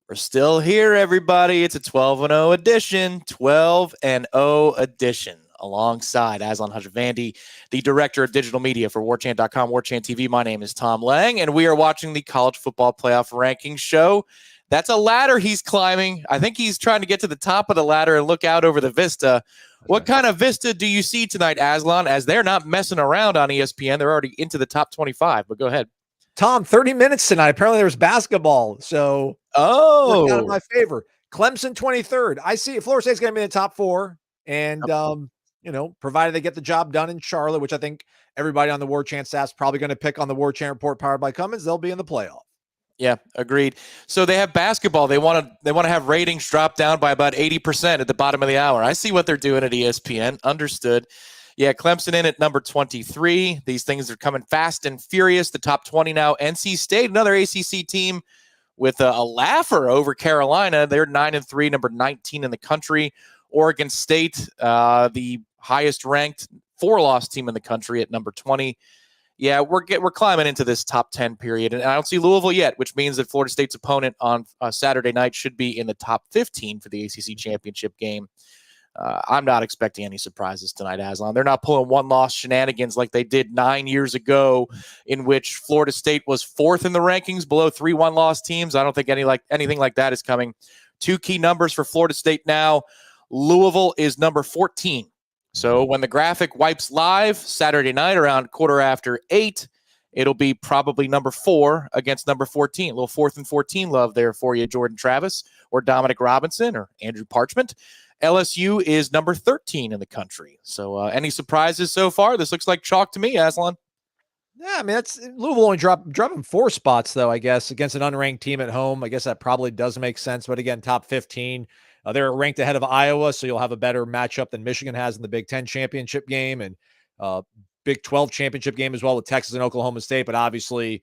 We're still here, everybody. It's a 12-0 edition, 12-0 edition. Alongside Aslan Hajavandi, the director of digital media for Warchant.com, Warchant TV. My name is Tom Lang, and we are watching the college football playoff rankings show. That's a ladder he's climbing. I think he's trying to get to the top of the ladder and look out over the vista. What kind of vista do you see tonight, Aslan, as they're not messing around on ESPN? They're already into the top 25, but go ahead. Tom, 30 minutes tonight. Apparently there's basketball, so worked out in my favor. Clemson 23rd. I see Florida State's going to be in the top four, and provided they get the job done in Charlotte, which I think everybody on the Warchant staff is probably going to pick on the Warchant Report powered by Cummins, they'll be in the playoff. Yeah, agreed. So they have basketball. They want to have ratings drop down by about 80% at the bottom of the hour. I see what they're doing at ESPN. Understood. Yeah, Clemson in at number 23. These things are coming fast and furious. The top 20 now. NC State, another ACC team with a laugher over Carolina. They're 9-3, number 19 in the country. Oregon State, the highest ranked 4-loss team in the country at number 20. Yeah, we're climbing into this top 10 period, and I don't see Louisville yet, which means that Florida State's opponent on Saturday night should be in the top 15 for the ACC championship game. I'm not expecting any surprises tonight, Aslan. They're not pulling one-loss shenanigans like they did 9 years ago, in which Florida State was fourth in the rankings, below 3 one-loss teams. I don't think anything like that is coming. Two key numbers for Florida State now. Louisville is number 14. So when the graphic wipes live Saturday night around 8:15, it'll be probably number 4 against number 14. A little 4th and 14 love there for you, Jordan Travis or Dominic Robinson or Andrew Parchment. LSU is number 13 in the country. So any surprises so far? This looks like chalk to me, Aslan. Yeah, I mean, that's Louisville only dropping 4 spots, though, I guess, against an unranked team at home. I guess that probably does make sense. But again, top 15. They're ranked ahead of Iowa, so you'll have a better matchup than Michigan has in the Big Ten championship game and Big 12 championship game as well with Texas and Oklahoma State. But obviously,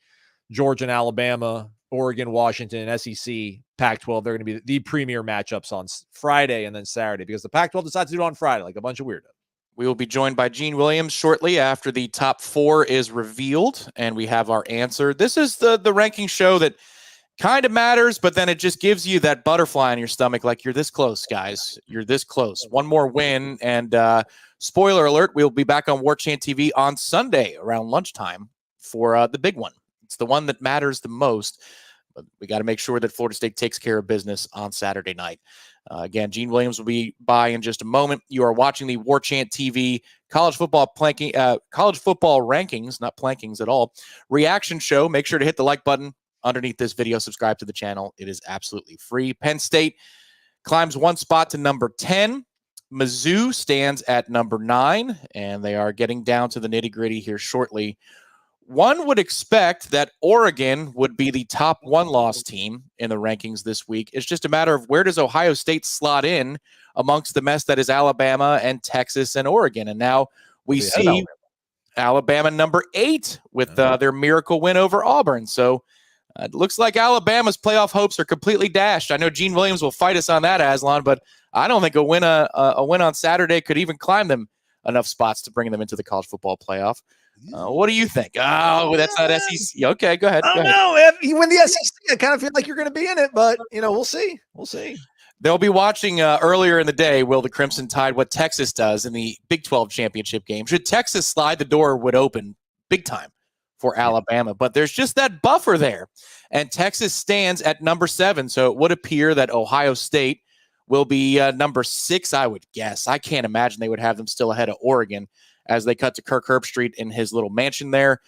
Georgia and Alabama, Oregon, Washington, and SEC, Pac-12, they're going to be the premier matchups on Friday and then Saturday because the Pac-12 decides to do it on Friday like a bunch of weirdos. We will be joined by Gene Williams shortly after the top 4 is revealed, and we have our answer. This is the ranking show that kind of matters, but then it just gives you that butterfly in your stomach, like you're this close, guys. You're this close. One more win, and spoiler alert, we'll be back on Warchant TV on Sunday around lunchtime for the big one. It's the one that matters the most, but we got to make sure that Florida State takes care of business on Saturday night. Again, Gene Williams will be by in just a moment. You are watching the Warchant TV college football rankings, not plankings at all, reaction show. Make sure to hit the like button underneath this video. Subscribe to the channel. It is absolutely free. Penn State climbs 1 spot to number 10. Mizzou stands at number 9, and they are getting down to the nitty-gritty here shortly. One would expect that Oregon would be the top 1-loss team in the rankings this week. It's just a matter of where does Ohio State slot in amongst the mess that is Alabama and Texas and Oregon. And now we see Alabama number 8 with their miracle win over Auburn. So it looks like Alabama's playoff hopes are completely dashed. I know Gene Williams will fight us on that, Aslan, but I don't think a win on Saturday could even climb them enough spots to bring them into the college football playoff. What do you think? Oh, that's not SEC. Okay, go ahead. I don't know. If you win the SEC, I kind of feel like you're going to be in it, but, we'll see. We'll see. They'll be watching earlier in the day, will the Crimson Tide, what Texas does in the Big 12 championship game. Should Texas slide, the door would open big time for Alabama, but there's just that buffer there. And Texas stands at number 7, so it would appear that Ohio State will be number 6, I would guess. I can't imagine they would have them still ahead of Oregon as they cut to Kirk Herbstreit in his little mansion there.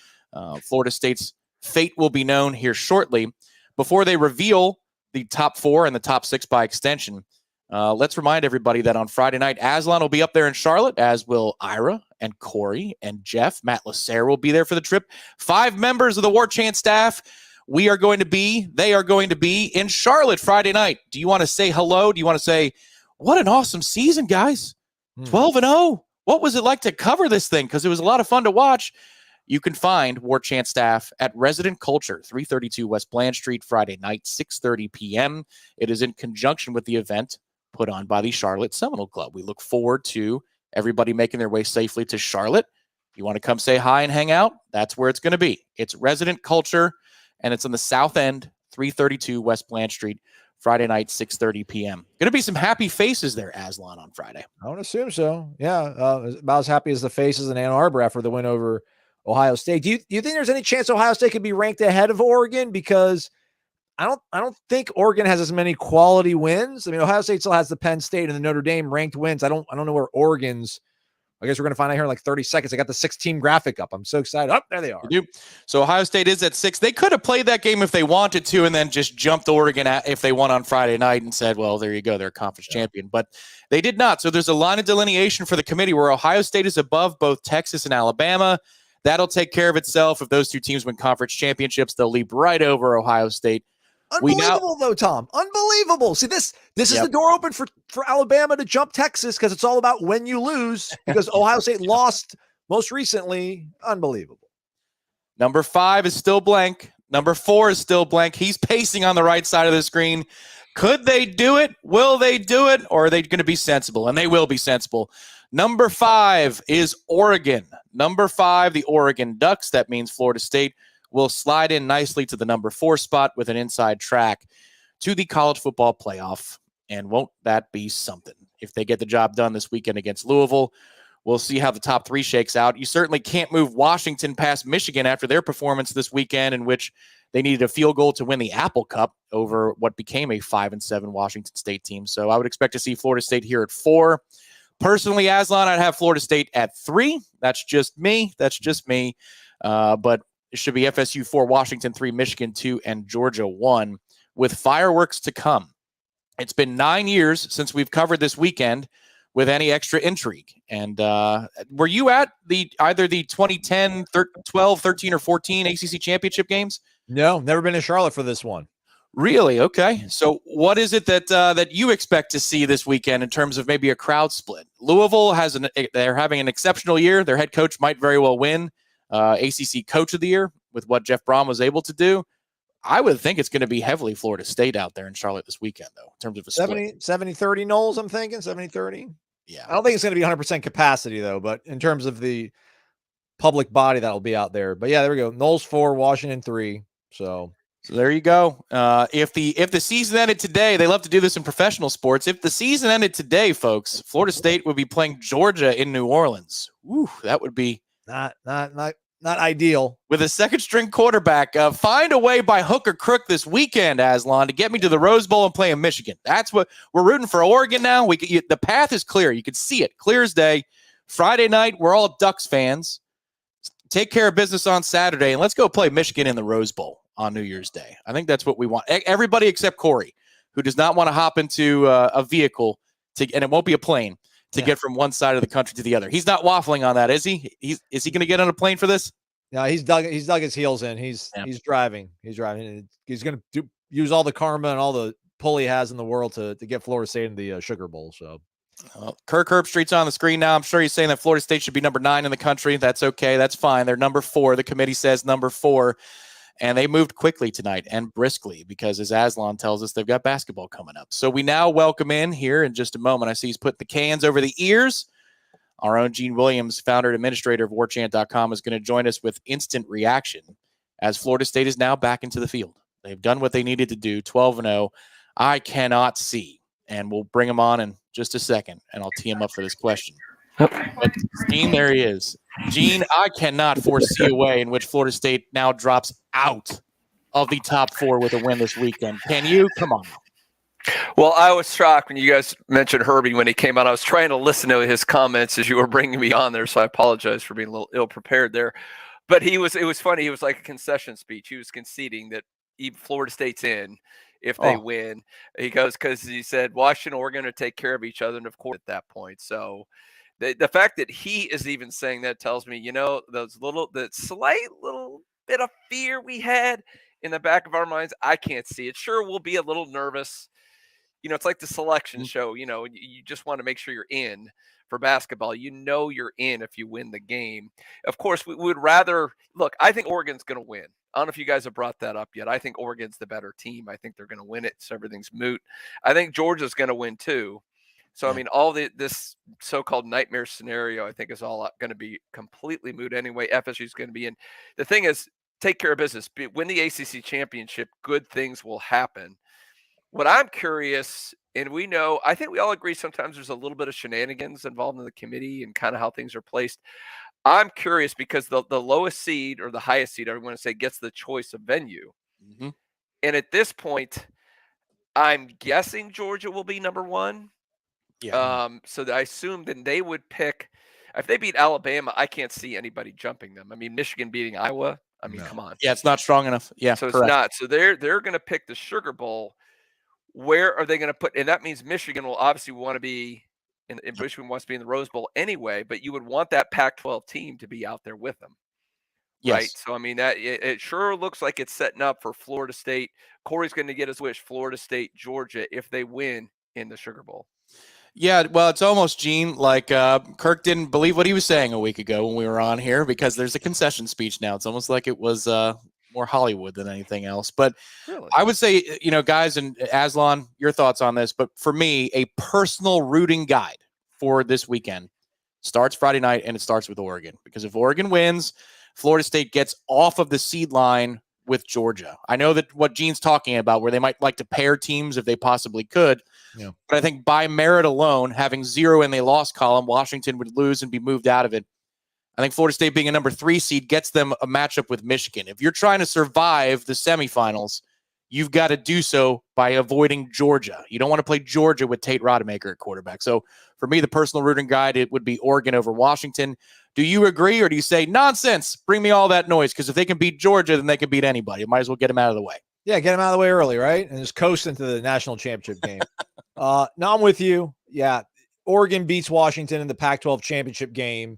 Florida State's fate will be known here shortly. Before they reveal the top 4 and the top 6 by extension, let's remind everybody that on Friday night, Aslan will be up there in Charlotte, as will Ira and Corey and Jeff. Matt Lasser will be there for the trip. 5 members of the Warchant staff. They are going to be in Charlotte Friday night. Do you want to say hello? Do you want to say, what an awesome season, guys? 12-0. What was it like to cover this thing? Because it was a lot of fun to watch. You can find Warchant staff at Resident Culture, 332 West Bland Street, Friday night, 6:30 p.m. It is in conjunction with the event put on by the Charlotte Seminole Club. We look forward to everybody making their way safely to Charlotte. If you want to come say hi and hang out, that's where it's going to be. It's Resident Culture, and it's on the south end, 332 West Bland Street, Friday night, 6:30 p.m. Going to be some happy faces there, Aslan, on Friday. I would assume so. Yeah, about as happy as the faces in Ann Arbor after the win over Ohio State. Do you think there's any chance Ohio State could be ranked ahead of Oregon? Because I don't think Oregon has as many quality wins. I mean, Ohio State still has the Penn State and the Notre Dame ranked wins. I don't know where Oregon's. I guess we're going to find out here in like 30 seconds. I got the 6-team graphic up. I'm so excited. Oh, there they are. You do. So Ohio State is at 6. They could have played that game if they wanted to and then just jumped Oregon if they won on Friday night and said, well, there you go. They're a conference champion. But they did not. So there's a line of delineation for the committee where Ohio State is above both Texas and Alabama. That'll take care of itself. If those two teams win conference championships, they'll leap right over Ohio State. Unbelievable, though, Tom. Unbelievable. See, this is the door open for Alabama to jump Texas because it's all about when you lose because Ohio State lost most recently. Unbelievable. Number 5 is still blank. Number 4 is still blank. He's pacing on the right side of the screen. Could they do it? Will they do it? Or are they going to be sensible? And they will be sensible. Number 5 is Oregon. Number 5, the Oregon Ducks. That means Florida State will slide in nicely to the number 4 spot with an inside track to the college football playoff. And won't that be something? If they get the job done this weekend against Louisville, we'll see how the top 3 shakes out. You certainly can't move Washington past Michigan after their performance this weekend, in which they needed a field goal to win the Apple Cup over what became a 5-7 Washington State team. So I would expect to see Florida State here at 4. Personally, Aslan, I'd have Florida State at 3. That's just me. But it should be FSU 4, Washington 3, Michigan 2, and Georgia 1, with fireworks to come. It's been 9 years since we've covered this weekend with any extra intrigue. And were you at either the 2010, 12, 13, or 14 ACC championship games? No, never been in Charlotte for this one. Really? Okay. So what is it that you expect to see this weekend in terms of maybe a crowd split? Louisville they're having an exceptional year. Their head coach might very well win ACC Coach of the Year with what Jeff Brom was able to do. I would think it's going to be heavily Florida State out there in Charlotte this weekend, though, in terms of a 70-30 Noles, I'm thinking 70-30. Yeah. I don't think it's going to be 100% capacity, though, but in terms of the public body that'll be out there. But yeah, there we go. Noles 4, Washington 3. So there you go. If the season ended today, they love to do this in professional sports. If the season ended today, folks, Florida State would be playing Georgia in New Orleans. Ooh, that would be not ideal. With a second-string quarterback, find a way by hook or crook this weekend, Aslan, to get me to the Rose Bowl and play in Michigan. That's what we're rooting for. Oregon now. The path is clear. You can see it clear as day. Friday night, we're all Ducks fans. Take care of business on Saturday, and let's go play Michigan in the Rose Bowl on New Year's Day. I think that's what we want. Everybody except Corey, who does not want to hop into a vehicle, and it won't be a plane, to get from one side of the country to the other. He's not waffling on that, is he? Is he going to get on a plane for this? No, he's dug his heels in. He's driving. He's driving. He's going to use all the karma and all the pull he has in the world to get Florida State in the Sugar Bowl. So Kirk Herbstreit's on the screen now. I'm sure he's saying that Florida State should be number 9 in the country. That's okay. That's fine. They're number 4. The committee says number 4. And they moved quickly tonight and briskly because, as Aslan tells us, they've got basketball coming up. So we now welcome in here in just a moment. I see he's put the cans over the ears. Our own Gene Williams, founder and administrator of Warchant.com, is going to join us with instant reaction as Florida State is now back into the field. They've done what they needed to do, 12-0. I cannot see, and we'll bring him on in just a second, and I'll tee him up for this question. But Gene, there he is. Gene, I cannot foresee a way in which Florida State now drops out of the top 4 with a win this weekend. Can you? Come on. Well, I was shocked when you guys mentioned Herbie when he came on. I was trying to listen to his comments as you were bringing me on there, so I apologize for being a little ill-prepared there. But it was funny. He was like a concession speech. He was conceding that even Florida State's in if they win. He goes, because he said Washington and Oregon are going to take care of each other, and of course at that point. So the fact that he is even saying that tells me, the slight little bit of fear we had in the back of our minds, I can't see it. Sure, we'll be a little nervous. It's like the selection show. You just want to make sure you're in for basketball. You're in if you win the game. Of course, we would rather look. I think Oregon's going to win. I don't know if you guys have brought that up yet. I think Oregon's the better team. I think they're going to win it, so everything's moot. I think Georgia's going to win too. So, I mean, all this so-called nightmare scenario, I think, is all going to be completely moot anyway. FSU is going to be in. The thing is, take care of business. Win the ACC championship, good things will happen. what I'm curious, and I think we all agree sometimes there's a little bit of shenanigans involved in the committee and kind of how things are placed. I'm curious because the lowest seed or the highest seed, I want to say, gets the choice of venue. Mm-hmm. And at this point, I'm guessing Georgia will be number one. Yeah. So I assume then they would pick. If they beat Alabama, I can't see anybody jumping them. I mean, Michigan beating Iowa. I mean, No. come on. Yeah, it's not strong enough. Yeah, So it's correct. not. So they're going to pick the Sugar Bowl. Where are they going to put? And that means Michigan will obviously want to be in Michigan wants to be in the Rose Bowl anyway. But you would want that Pac-12 team to be out there with them. Right. Yes. So, I mean, that it sure looks like it's setting up for Florida State. Corey's going to get his wish, Florida State, Georgia, if they win in the Sugar Bowl. Yeah, well, it's almost, Gene, like Kirk didn't believe what he was saying a week ago when we were on here because there's a concession speech now. It's almost like it was more Hollywood than anything else. But Really? I would say, guys, and Aslan, your thoughts on this. But for me, a personal rooting guide for this weekend starts Friday night, and it starts with Oregon. Because if Oregon wins, Florida State gets off of the seed line with Georgia. I know that what Gene's talking about, where they might like to pair teams if they possibly could. Yeah. But I think by merit alone, having 0 in the loss column, Washington would lose and be moved out of it. I think Florida State being a number 3 seed gets them a matchup with Michigan. If you're trying to survive the semifinals, you've got to do so by avoiding Georgia. You don't want to play Georgia with Tate Rodemaker at quarterback. So for me, the personal rooting guide, it would be Oregon over Washington. Do you agree, or do you say, nonsense, bring me all that noise? Because if they can beat Georgia, then they can beat anybody. Might as well get them out of the way. Yeah, get them out of the way early, right? And just coast into the national championship game. No, I'm with you. Yeah, Oregon beats Washington in the Pac-12 championship game.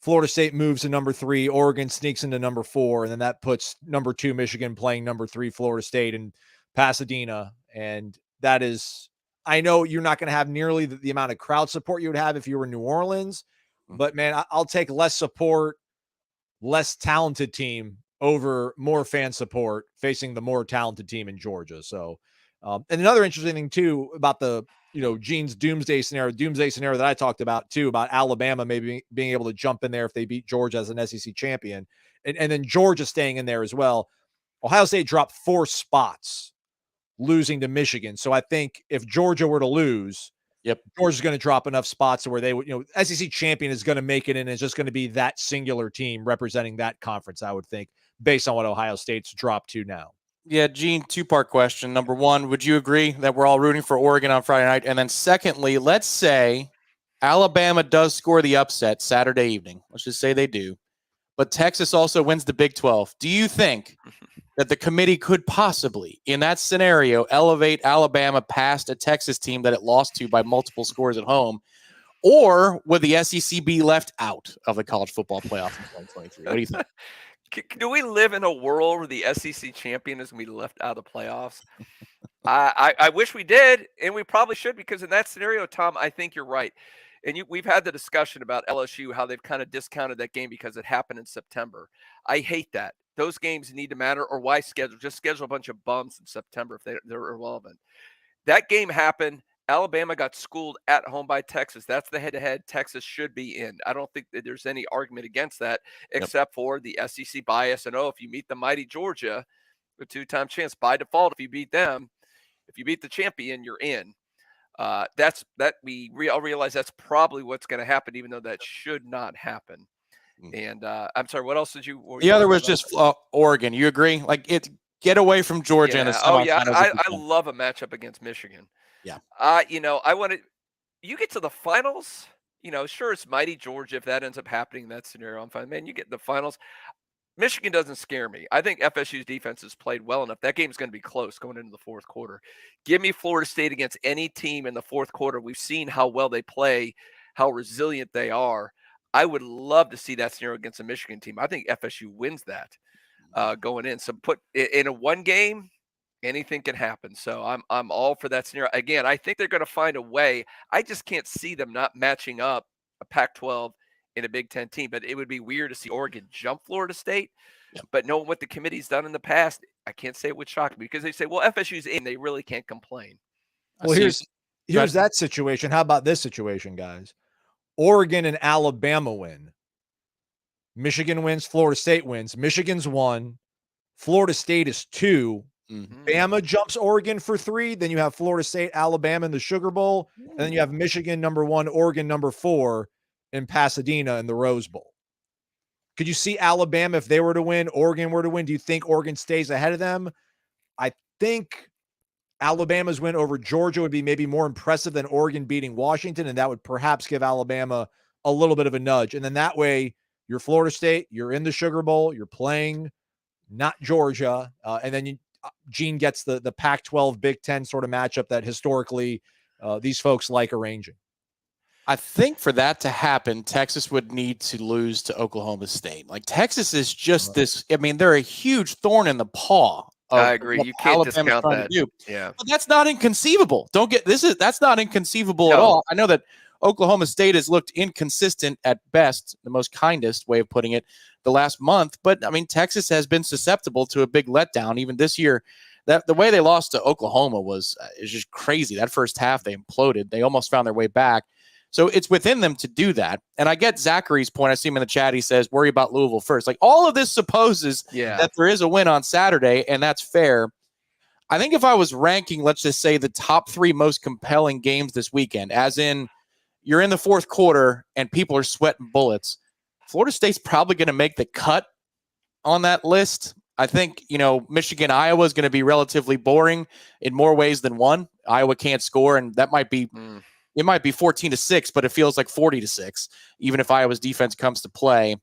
Florida State moves to number 3. Oregon sneaks into number 4, and then that puts number 2 Michigan playing number 3 Florida State in Pasadena. And that is, I know you're not going to have nearly the amount of crowd support you would have if you were in New Orleans, but man, I'll take less support, less talented team over more fan support facing the more talented team in Georgia. So, and another interesting thing too about the, Gene's doomsday scenario that I talked about too, about Alabama maybe being able to jump in there if they beat Georgia as an SEC champion, and then Georgia staying in there as well. Ohio State dropped 4 spots losing to Michigan. So I think if Georgia were to lose, Georgia's going to drop enough spots to where they would, SEC champion is going to make it, and it's just going to be that singular team representing that conference, I would think, based on what Ohio State's dropped to now. Yeah, Gene, 2-part question. Number 1, would you agree that we're all rooting for Oregon on Friday night? And then secondly, let's say Alabama does score the upset Saturday evening. Let's just say they do. But Texas also wins the Big 12. Do you think that the committee could possibly, in that scenario, elevate Alabama past a Texas team that it lost to by multiple scores at home? Or would the SEC be left out of the college football playoff in 2023? What do you think? Do we live in a world where the SEC champion is going to be left out of the playoffs? I wish we did, and we probably should, because in that scenario, Tom, I think you're right. And we've had the discussion about LSU, how they've kind of discounted that game because it happened in September. I hate that. Those games need to matter, or why schedule? Just schedule a bunch of bums in September if they're irrelevant. That game happened. Alabama got schooled at home by Texas. That's the head-to-head Texas should be in. I don't think that there's any argument against that, except for the SEC bias. And, if you meet the mighty Georgia, a 2-time chance by default, if you beat them, if you beat the champion, you're in. We all realize that's probably what's going to happen, even though that should not happen. And I'm sorry, what else did you? The other was just Oregon. You agree? Like, get away from Georgia in the semifinals. Oh yeah, I love a matchup against Michigan. Yeah. I want to. You get to the finals. Sure, it's mighty Georgia. If that ends up happening in that scenario, I'm fine. Man, you get the finals. Michigan doesn't scare me. I think FSU's defense has played well enough. That game's going to be close going into the fourth quarter. Give me Florida State against any team in the fourth quarter. We've seen how well they play, how resilient they are. I would love to see that scenario against a Michigan team. I think FSU wins that going in. So put in a one game, anything can happen. So I'm all for that scenario. Again, I think they're going to find a way. I just can't see them not matching up a Pac-12 in a Big Ten team. But it would be weird to see Oregon jump Florida State. Yep. But knowing what the committee's done in the past, I can't say it would shock me, because they say, well, FSU's in. They really can't complain. Well, here's that situation. How about this situation, guys? Oregon and Alabama win. Michigan wins. Florida State wins. Michigan's 1. Florida State is 2. Bama jumps Oregon for 3. Then you have Florida State, Alabama in the Sugar Bowl. And then you have Michigan number 1, Oregon number 4 in Pasadena in the Rose Bowl. Could you see Alabama if they were to win, Oregon were to win? Do you think Oregon stays ahead of them? I think Alabama's win over Georgia would be maybe more impressive than Oregon beating Washington, and that would perhaps give Alabama a little bit of a nudge. And then that way, you're Florida State, you're in the Sugar Bowl, you're playing not Georgia, and then Gene gets the Pac-12 Big Ten sort of matchup that historically these folks like arranging. I think for that to happen, Texas would need to lose to Oklahoma State. Like, Texas is just this. I mean, they're a huge thorn in the paw. I agree. You can't discount that. Yeah, but that's not inconceivable. That's not inconceivable at all. I know that Oklahoma State has looked inconsistent at best, the most kindest way of putting it, the last month. But I mean, Texas has been susceptible to a big letdown even this year. That the way they lost to Oklahoma is just crazy. That first half they imploded. They almost found their way back. So it's within them to do that. And I get Zachary's point. I see him in the chat. He says, worry about Louisville first. Like, all of this supposes that there is a win on Saturday, and that's fair. I think if I was ranking, let's just say, the top 3 most compelling games this weekend, as in you're in the fourth quarter and people are sweating bullets, Florida State's probably going to make the cut on that list. I think, Michigan, Iowa is going to be relatively boring in more ways than one. Iowa can't score, and that might be it might be 14-6, but it feels like 40-6, even if Iowa's defense comes to play.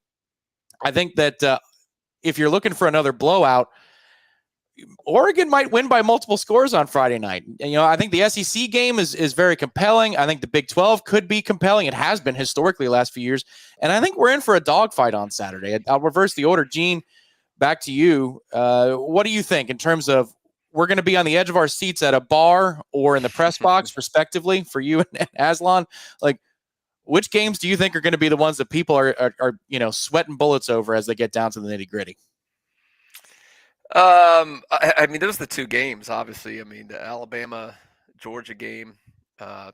I think that if you're looking for another blowout, Oregon might win by multiple scores on Friday night. And, I think the SEC game is very compelling. I think the Big 12 could be compelling. It has been historically the last few years. And I think we're in for a dogfight on Saturday. I'll reverse the order. Gene, back to you. What do you think in terms of we're going to be on the edge of our seats at a bar or in the press box, respectively, for you and Aslan? Like, which games do you think are going to be the ones that people are sweating bullets over as they get down to the nitty gritty? I mean, those are the 2 games, obviously. I mean, the Alabama-Georgia game,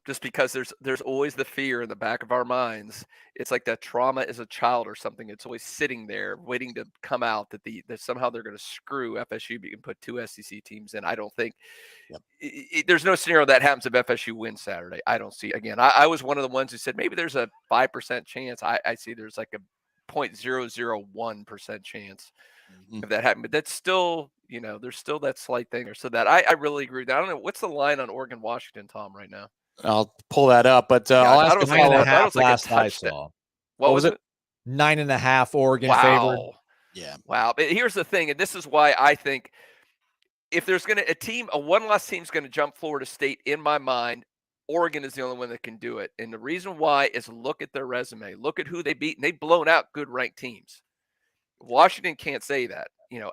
just because there's always the fear in the back of our minds. It's like that trauma as a child or something. It's always sitting there waiting to come out that somehow they're going to screw FSU. But you can put 2 SEC teams in. I don't think there's no scenario that happens if FSU wins Saturday. I don't see. Again, I was one of the ones who said maybe there's a 5% chance. I see there's like a 0.001% chance if that happened. But that's still, there's still that slight thing. So that I really agree with that. I don't know. What's the line on Oregon-Washington, Tom, right now? I'll pull that up, but I'll ask you 9.5 last I saw. What was it? 9.5 Oregon favored. Yeah. Wow. But here's the thing, and this is why I think if there's a one-loss team's going to jump Florida State, in my mind, Oregon is the only one that can do it. And the reason why is look at their resume. Look at who they beat, and they've blown out good ranked teams. Washington can't say that.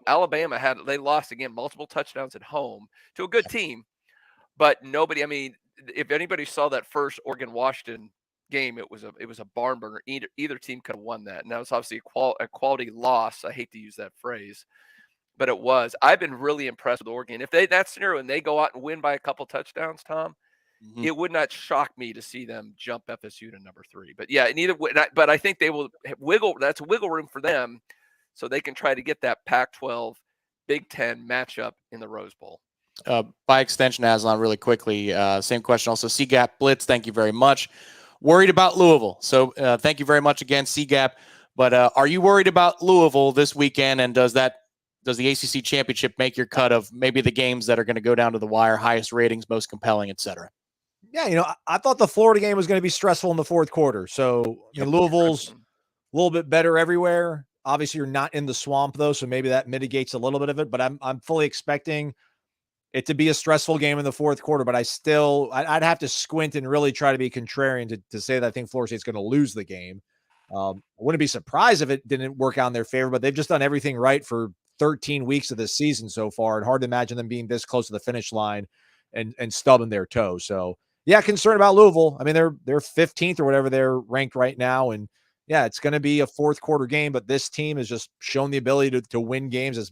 Alabama they lost again, multiple touchdowns at home to a good team, but nobody. I mean, if anybody saw that first Oregon-Washington game, it was a barn burner. Either team could have won that, and that was obviously a quality loss. I hate to use that phrase, but it was. I've been really impressed with Oregon. If that scenario and they go out and win by a couple touchdowns, Tom, it would not shock me to see them jump FSU to number 3. But yeah, but I think they will wiggle. That's wiggle room for them, so they can try to get that Pac-12 Big Ten matchup in the Rose Bowl. By extension, Aslan, really quickly, same question also. CGAP Blitz, thank you very much. Worried about Louisville. So thank you very much again, CGAP. But are you worried about Louisville this weekend? And does the ACC championship make your cut of maybe the games that are going to go down to the wire, highest ratings, most compelling, et cetera? Yeah, I thought the Florida game was going to be stressful in the fourth quarter. So Louisville's a little bit better everywhere. Obviously, you're not in the swamp, though, so maybe that mitigates a little bit of it. But I'm fully expecting it to be a stressful game in the fourth quarter. But I'd have to squint and really try to be contrarian to say that I think Florida State's going to lose the game. I wouldn't be surprised if it didn't work out in their favor, but they've just done everything right for 13 weeks of this season so far, and hard to imagine them being this close to the finish line and stubbing their toe. So, yeah, concerned about Louisville. I mean, they're 15th or whatever they're ranked right now, and yeah, it's going to be a fourth quarter game, but this team has just shown the ability to win games, as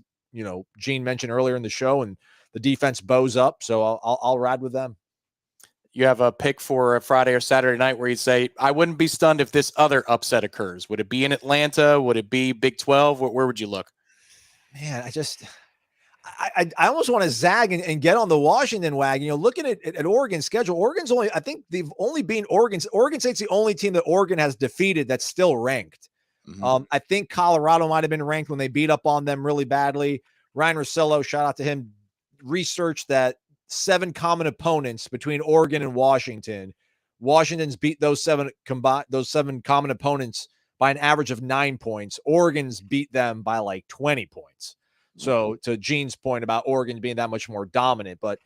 Gene mentioned earlier in the show, and the defense bows up. So I'll ride with them. You have a pick for a Friday or Saturday night where you'd say, I wouldn't be stunned if this other upset occurs. Would it be in Atlanta? Would it be Big 12? Where would you look? Man, I almost want to zag and get on the Washington wagon. You know, looking at Oregon's schedule, Oregon's only, I think they've only been Oregon State's the only team that Oregon has defeated that's still ranked. I think Colorado might have been ranked when they beat up on them really badly. Ryan Russillo, shout out to him, researched that 7 common opponents between Oregon and Washington. Washington's beat those 7 common opponents by an average of 9 points. Oregon's beat them by like 20 points. So to Gene's point about Oregon being that much more dominant, but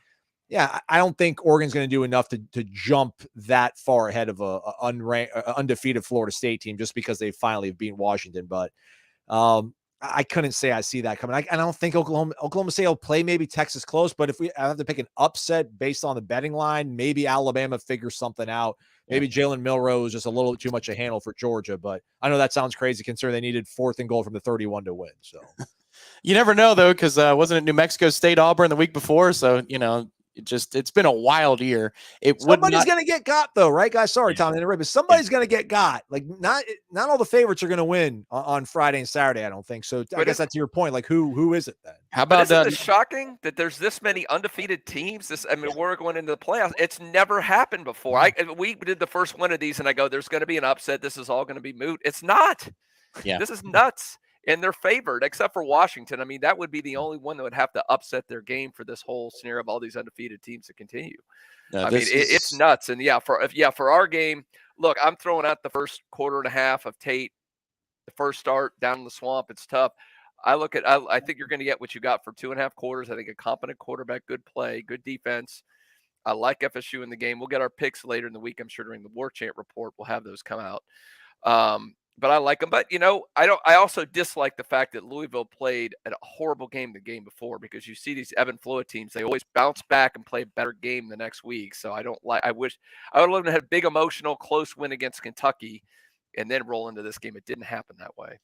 yeah, I don't think Oregon's going to do enough to jump that far ahead of a undefeated Florida State team just because they finally have beaten Washington. But I couldn't say I see that coming. I don't think Oklahoma State will play maybe Texas close, but if I have to pick an upset based on the betting line, maybe Alabama figures something out. Maybe Jalen Milroe is just a little too much a handle for Georgia, but I know that sounds crazy considering they needed 4th and goal from the 31 to win. So you never know though, because wasn't it New Mexico State Auburn the week before? So it's been a wild year. Somebody's going to get got though, right, guys? Sorry, Tom, but somebody's going to get got. Like not all the favorites are going to win on Friday and Saturday. I don't think so. I guess that's your point. Like who is it then? How about isn't it shocking that there's this many undefeated teams? We're going into the playoffs. It's never happened before. We did the first one of these, and I go, "There's going to be an upset. This is all going to be moot." It's not. Yeah, this is nuts. And they're favored, except for Washington. I mean, that would be the only one that would have to upset their game for this whole scenario of all these undefeated teams to continue. No, it's nuts. And for our game, look, I'm throwing out the first quarter and a half of Tate, the first start down in the swamp. It's tough. I think you're going to get what you got for 2.5 quarters. I think a competent quarterback, good play, good defense. I like FSU in the game. We'll get our picks later in the week. I'm sure during the Warchant report, we'll have those come out. But I like them. But, I also dislike the fact that Louisville played a horrible game the game before, because you see these ebb and flow teams. They always bounce back and play a better game the next week. So I wish I would have had a big emotional close win against Kentucky and then roll into this game. It didn't happen that way.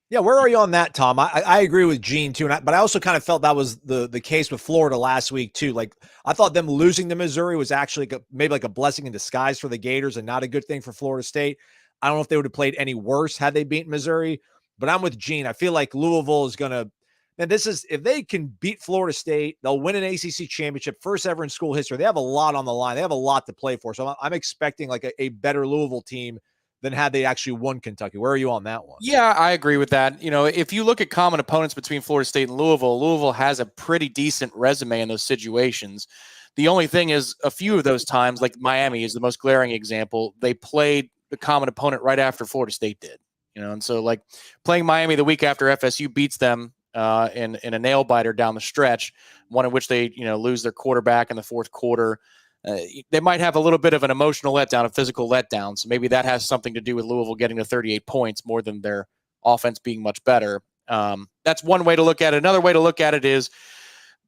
Yeah, where are you on that, Tom? I agree with Gene too, but I also kind of felt that was the case with Florida last week too. Like I thought them losing to Missouri was actually maybe like a blessing in disguise for the Gators and not a good thing for Florida State. I don't know if they would have played any worse had they beaten Missouri, but I'm with Gene. I feel like Louisville is going to, and if they can beat Florida State, they'll win an ACC championship, first ever in school history. They have a lot on the line. They have a lot to play for. So I'm expecting like a better Louisville team than had they actually won Kentucky. Where are you on that one? Yeah, I agree with that. If you look at common opponents between Florida State and Louisville has a pretty decent resume in those situations. The only thing is a few of those times, like Miami is the most glaring example, they played the common opponent right after Florida State did, and so like playing Miami the week after FSU beats them in a nail biter down the stretch, one in which they lose their quarterback in the fourth quarter. They might have a little bit of an emotional letdown, a physical letdown. So maybe that has something to do with Louisville getting to 38 points more than their offense being much better. That's one way to look at it. Another way to look at it is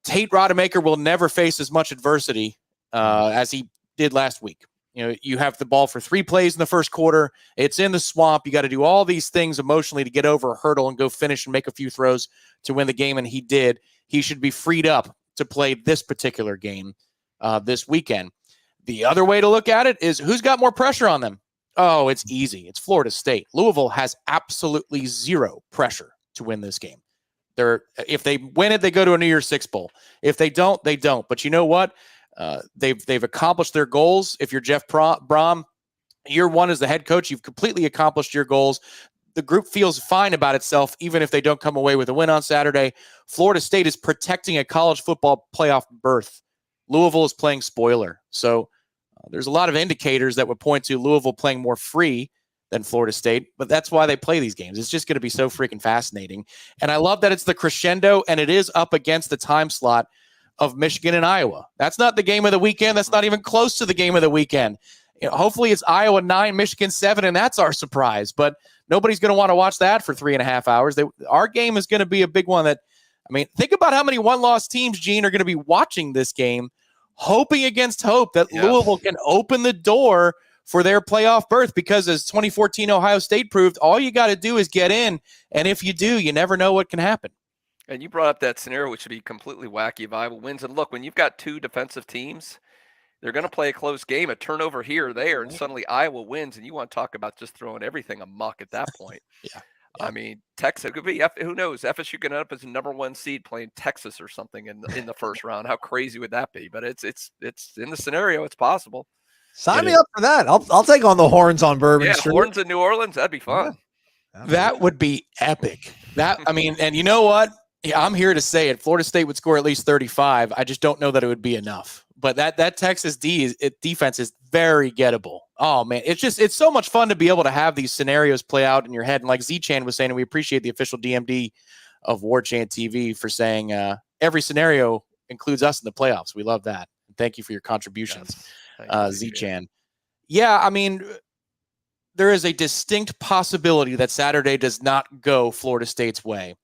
Tate Rodemaker will never face as much adversity as he did last week. You have the ball for 3 plays in the first quarter. It's in the swamp. You got to do all these things emotionally to get over a hurdle and go finish and make a few throws to win the game. And he did. He should be freed up to play this particular game this weekend. The other way to look at it is who's got more pressure on them? Oh, it's easy. It's Florida State. Louisville has absolutely zero pressure to win this game. If they win it, they go to a New Year's Six bowl. If they don't, they don't. But you know what? They've accomplished their goals. If you're Jeff Brom, year one as the head coach, you've completely accomplished your goals. The group feels fine about itself, even if they don't come away with a win on Saturday. Florida State is protecting a college football playoff berth. Louisville is playing spoiler. So there's a lot of indicators that would point to Louisville playing more free than Florida State, but that's why they play these games. It's just going to be so freaking fascinating. And I love that it's the crescendo, and it is up against the time slot of Michigan and Iowa. That's not the game of the weekend. That's not even close to the game of the weekend. Hopefully it's Iowa 9, Michigan 7, and that's our surprise. But nobody's going to want to watch that for 3.5 hours. Our game is going to be a big one. Think about how many one-loss teams, Gene, are going to be watching this game, hoping against hope that Louisville can open the door for their playoff berth, because as 2014 Ohio State proved, all you got to do is get in. And if you do, you never know what can happen. And you brought up that scenario, which would be completely wacky if Iowa wins. And look, when you've got 2 defensive teams, they're going to play a close game, a turnover here or there, and suddenly Iowa wins. And you want to talk about just throwing everything amok at that point. I mean, Texas could be. Who knows? FSU could end up as a #1 seed playing Texas or something in the first round. How crazy would that be? But it's in the scenario. It's possible. Sign me up for that. I'll take on the Horns on Bourbon Yeah, Street. Horns in New Orleans. That'd be fun. Yeah, That would be epic. I mean, and you know what? Yeah, I'm here to say it. Florida State would score at least 35. I just don't know that it would be enough. But that Texas defense is very gettable. Oh man, it's so much fun to be able to have these scenarios play out in your head. And like Z-Chan was saying, we appreciate the official DMD of Warchant TV for saying every scenario includes us in the playoffs. We love that. Thank you for your contributions, Z-Chan. Yeah, I mean, there is a distinct possibility that Saturday does not go Florida State's way.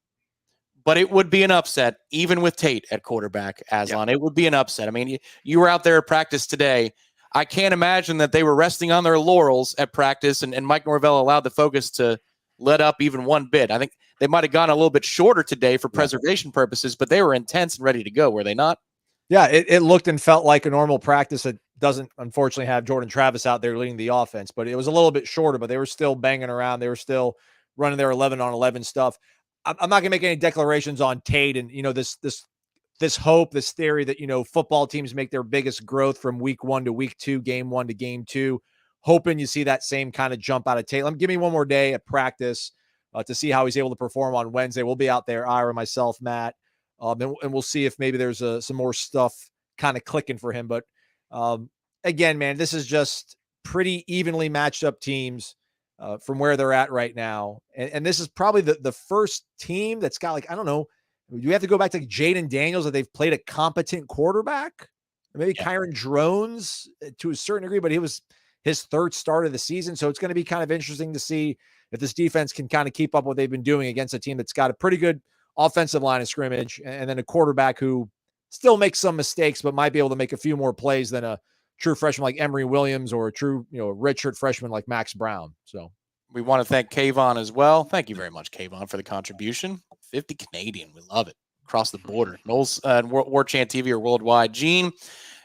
But it would be an upset, even with Tate at quarterback, Aslan. Yep. It would be an upset. I mean, you were out there at practice today. I can't imagine that they were resting on their laurels at practice, and Mike Norvell allowed the focus to let up even one bit. I think they might have gone a little bit shorter today for preservation purposes, but they were intense and ready to go, were they not? Yeah, it looked and felt like a normal practice. It doesn't, unfortunately, have Jordan Travis out there leading the offense, but it was a little bit shorter, but they were still banging around. They were still running their 11-on-11 stuff. I'm not going to make any declarations on Tate and, this hope, this theory that, football teams make their biggest growth from week 1 to week 2, game 1 to game 2, hoping you see that same kind of jump out of Tate. Give me one more day at practice to see how he's able to perform on Wednesday. We'll be out there, Ira, myself, Matt, and we'll see if maybe there's some more stuff kind of clicking for him. But again, man, this is just pretty evenly matched up teams. From where they're at right now. And this is probably the first team that's got, I don't know, do you have to go back to Jaden Daniels that they've played a competent quarterback? Maybe Kyron Drones to a certain degree, but he was his third start of the season. So it's going to be kind of interesting to see if this defense can kind of keep up what they've been doing against a team that's got a pretty good offensive line of scrimmage and then a quarterback who still makes some mistakes, but might be able to make a few more plays than a true freshman like Emory Williams or a true, redshirt freshman like Max Brown. So we want to thank Kayvon as well. Thank you very much, Kayvon, for the contribution. 50 Canadian. We love it. Across the border. Noles and Warchant TV are worldwide. Gene,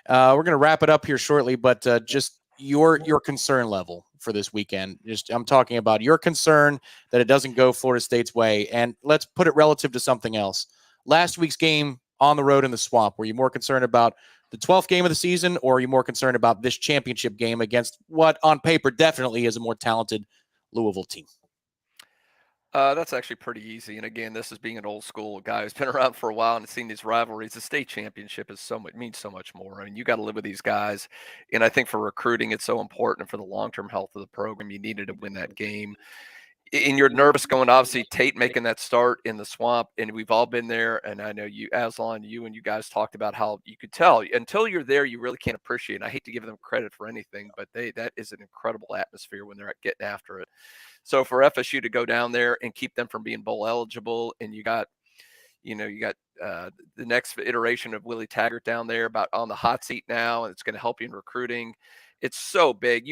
we're going to wrap it up here shortly, but just your concern level for this weekend. I'm talking about your concern that it doesn't go Florida State's way. And let's put it relative to something else. Last week's game on the road in the Swamp, were you more concerned about the 12th game of the season, or are you more concerned about this championship game against what on paper definitely is a more talented Louisville team? That's actually pretty easy. And again, this is being an old school guy who's been around for a while and seen these rivalries. The state championship means so much more. I mean, you got to live with these guys. And I think for recruiting, it's so important. For the long-term health of the program, you needed to win that game. And you're nervous going, obviously, Tate making that start in the Swamp, and we've all been there. And I know you, Aslan, you guys talked about how you could tell until you're there, you really can't appreciate it. And I hate to give them credit for anything, but that is an incredible atmosphere when they're getting after it. So for FSU to go down there and keep them from being bowl eligible, and you got the next iteration of Willie Taggart down there about on the hot seat now, and it's going to help you in recruiting. It's so big.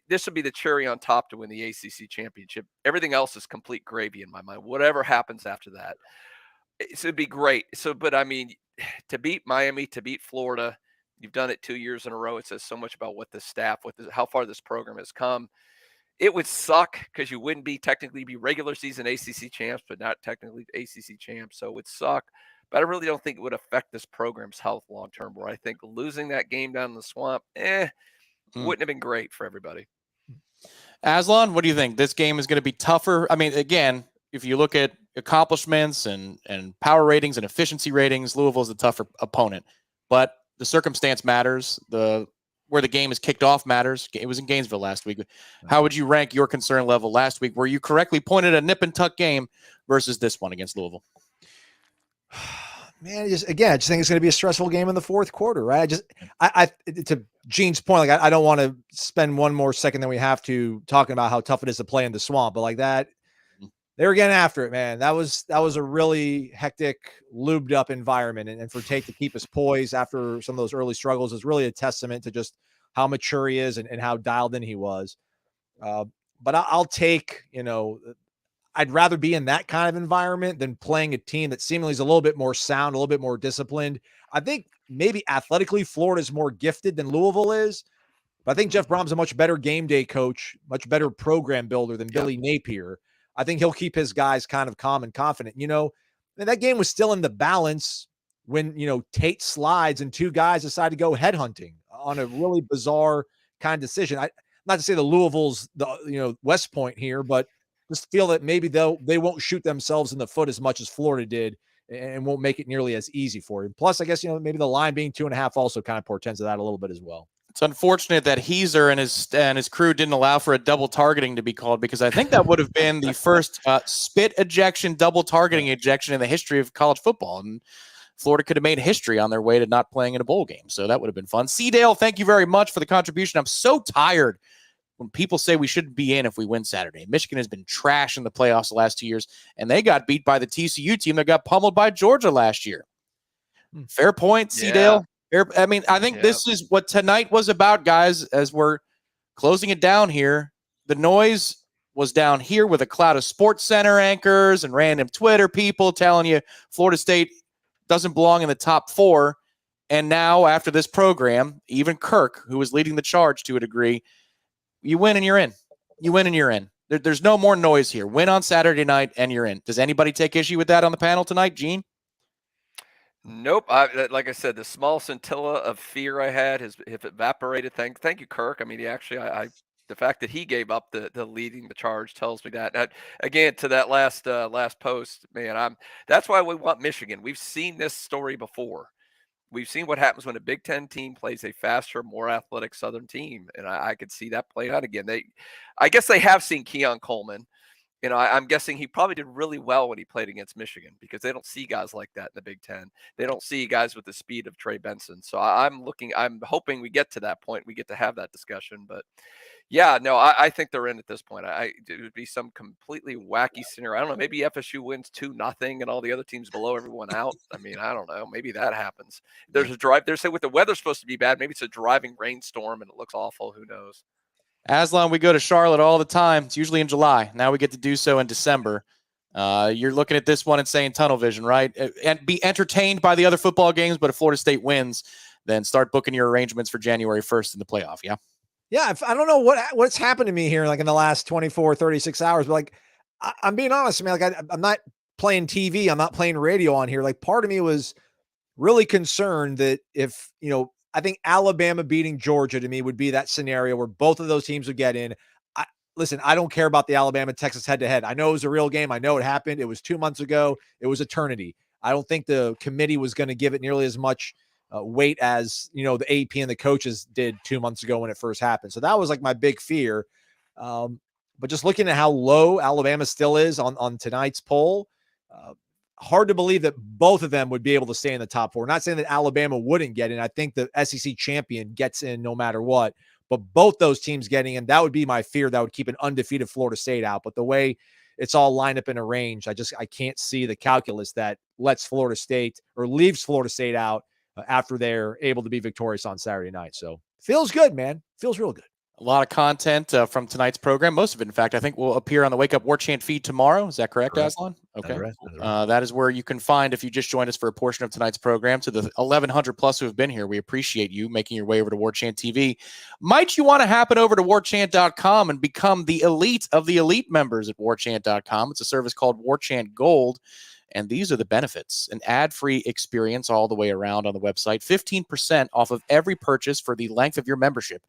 This would be the cherry on top to win the ACC championship. Everything else is complete gravy in my mind. Whatever happens after that, it'd be great. So, but I mean, to beat Miami, to beat Florida, you've done it 2 years in a row. It says so much about what the staff, how far this program has come. It would suck because you wouldn't technically be regular season ACC champs, but not technically ACC champs. So it would suck. But I really don't think it would affect this program's health long term, where I think losing that game down in the Swamp, wouldn't have been great for everybody. Aslan, what do you think? This game is going to be tougher? I mean, again, if you look at accomplishments and power ratings and efficiency ratings, Louisville is the tougher opponent. But the circumstance matters. Where the game is kicked off matters. It was in Gainesville last week. How would you rank your concern level last week, where you correctly pointed a nip and tuck game versus this one against Louisville? Man, I just think it's going to be a stressful game in the fourth quarter, right? To Gene's point, I don't want to spend one more second than we have to talking about how tough it is to play in the Swamp, but that they were getting after it, man. That was a really hectic, lubed up environment, and for Tate to keep his poise after some of those early struggles is really a testament to just how mature he is and how dialed in he was. But I'll take, I'd rather be in that kind of environment than playing a team that seemingly is a little bit more sound, a little bit more disciplined. I think maybe athletically Florida is more gifted than Louisville is, but I think Jeff Brom's a much better game day coach, much better program builder than Billy Napier. I think he'll keep his guys kind of calm and confident. And that game was still in the balance when, Tate slides and two guys decide to go headhunting on a really bizarre kind of decision. Not to say the Louisville's West Point here, but just feel that maybe they won't shoot themselves in the foot as much as Florida did and won't make it nearly as easy for him. Plus, I guess, maybe the line being 2.5 also kind of portends to that a little bit as well. It's unfortunate that Heiser and his crew didn't allow for a double targeting to be called, because I think that would have been the first spit ejection, double targeting ejection in the history of college football. And Florida could have made history on their way to not playing in a bowl game. So that would have been fun. C-Dale, thank you very much for the contribution. I'm so tired when people say we shouldn't be in if we win Saturday. Michigan has been trash in the playoffs the last 2 years, and they got beat by the TCU team that got pummeled by Georgia last year. Fair point, C-Dale. I mean, I think this is what tonight was about, guys, as we're closing it down here. The noise was down here with a cloud of Sports Center anchors and random Twitter people telling you Florida State doesn't belong in the top 4. And now, after this program, even Kirk, who was leading the charge to a degree, you win and you're in. You win and you're in. There's no more noise here. Win on Saturday night and you're in. Does anybody take issue with that on the panel tonight, Gene? Nope. Like I said, the small scintilla of fear I had has evaporated. Thank you, Kirk. I mean, the fact that he gave up the leading the charge tells me that. Again, to that last post, man, that's why we want Michigan. We've seen this story before. We've seen what happens when a Big Ten team plays a faster, more athletic Southern team, and I could see that play out again. I guess they have seen Keon Coleman. I'm guessing he probably did really well when he played against Michigan, because they don't see guys like that in the Big Ten. They don't see guys with the speed of Trey Benson. So I'm hoping we get to that point. We get to have that discussion. But yeah, no, I think they're in at this point. It would be some completely wacky scenario. I don't know. Maybe FSU wins 2-0 and all the other teams below everyone out. I mean, I don't know. Maybe that happens. There's a drive. They're saying with the weather's supposed to be bad. Maybe it's a driving rainstorm and it looks awful. Who knows? Aslan, we go to Charlotte all the time. It's usually in July. Now we get to do so in December. You're looking at this one and saying tunnel vision, right? And be entertained by the other football games, but if Florida State wins, then start booking your arrangements for January 1st in the playoff, yeah? Yeah, I don't know what's happened to me here, like in the last 24, 36 hours, but like, I'm being honest, man, like I'm not playing TV, I'm not playing radio on here. Like, part of me was really concerned that if, I think Alabama beating Georgia to me would be that scenario where both of those teams would get in. Listen, I don't care about the Alabama-Texas head-to-head. I know it was a real game. I know it happened. It was 2 months ago. It was eternity. I don't think the committee was going to give it nearly as much weight as, the AP and the coaches did 2 months ago when it first happened. So that was like my big fear. But just looking at how low Alabama still is on tonight's poll, hard to believe that both of them would be able to stay in the top 4. Not saying that Alabama wouldn't get in. I think the SEC champion gets in no matter what, but both those teams getting in, that would be my fear. That would keep an undefeated Florida State out. But the way it's all lined up in a range, I can't see the calculus that lets Florida State or leaves Florida State out after they're able to be victorious on Saturday night. So feels good, man. Feels real good. A lot of content from tonight's program. Most of it, in fact, I think will appear on the Wake Up Warchant feed tomorrow. Is that correct, Aslan? Okay. That's right. That is where you can find, if you just joined us for a portion of tonight's program, to the 1,100 plus who have been here. We appreciate you making your way over to Warchant TV. Might you want to happen over to warchant.com and become the elite of the elite members at warchant.com? It's a service called Warchant Gold. And these are the benefits: an ad-free experience all the way around on the website, 15% off of every purchase for the length of your membership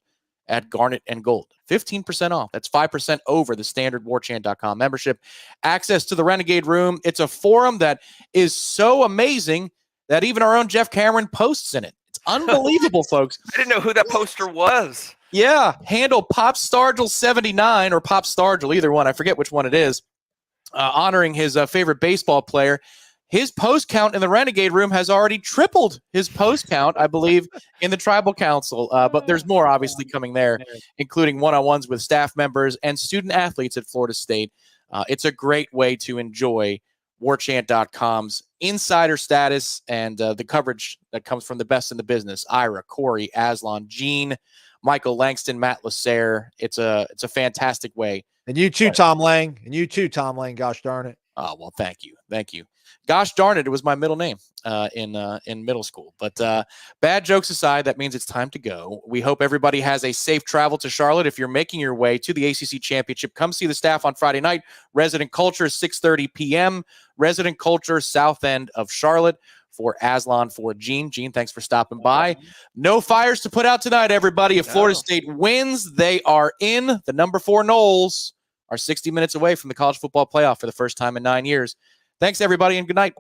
at Garnet and Gold. 15% off. That's 5% over the standard warchant.com membership. Access to the Renegade Room. It's a forum that is so amazing that even our own Jeff Cameron posts in it. It's unbelievable, folks. I didn't know who that poster was. Yeah. Handle PopStargel79 or PopStargel, either one. I forget which one it is. Honoring his favorite baseball player. His post count in the Renegade Room has already tripled his post count, I believe, in the Tribal Council. But there's more, obviously, coming there, including one-on-ones with staff members and student athletes at Florida State. It's a great way to enjoy Warchant.com's insider status and the coverage that comes from the best in the business. Ira, Corey, Aslan, Gene, Michael Langston, Matt Lasser. It's a fantastic way. And you too, Tom Lang. Gosh darn it. Oh, well, thank you. Thank you. Gosh darn it. It was my middle name in middle school. But bad jokes aside, that means it's time to go. We hope everybody has a safe travel to Charlotte. If you're making your way to the ACC Championship, come see the staff on Friday night. Resident Culture, 6:30 p.m. Resident Culture, south end of Charlotte. For Aslan, for Gene. Gene, thanks for stopping by. No fires to put out tonight, everybody. If Florida State wins, they are in. The number 4 Noles are 60 minutes away from the college football playoff for the first time in 9 years. Thanks, everybody, and good night.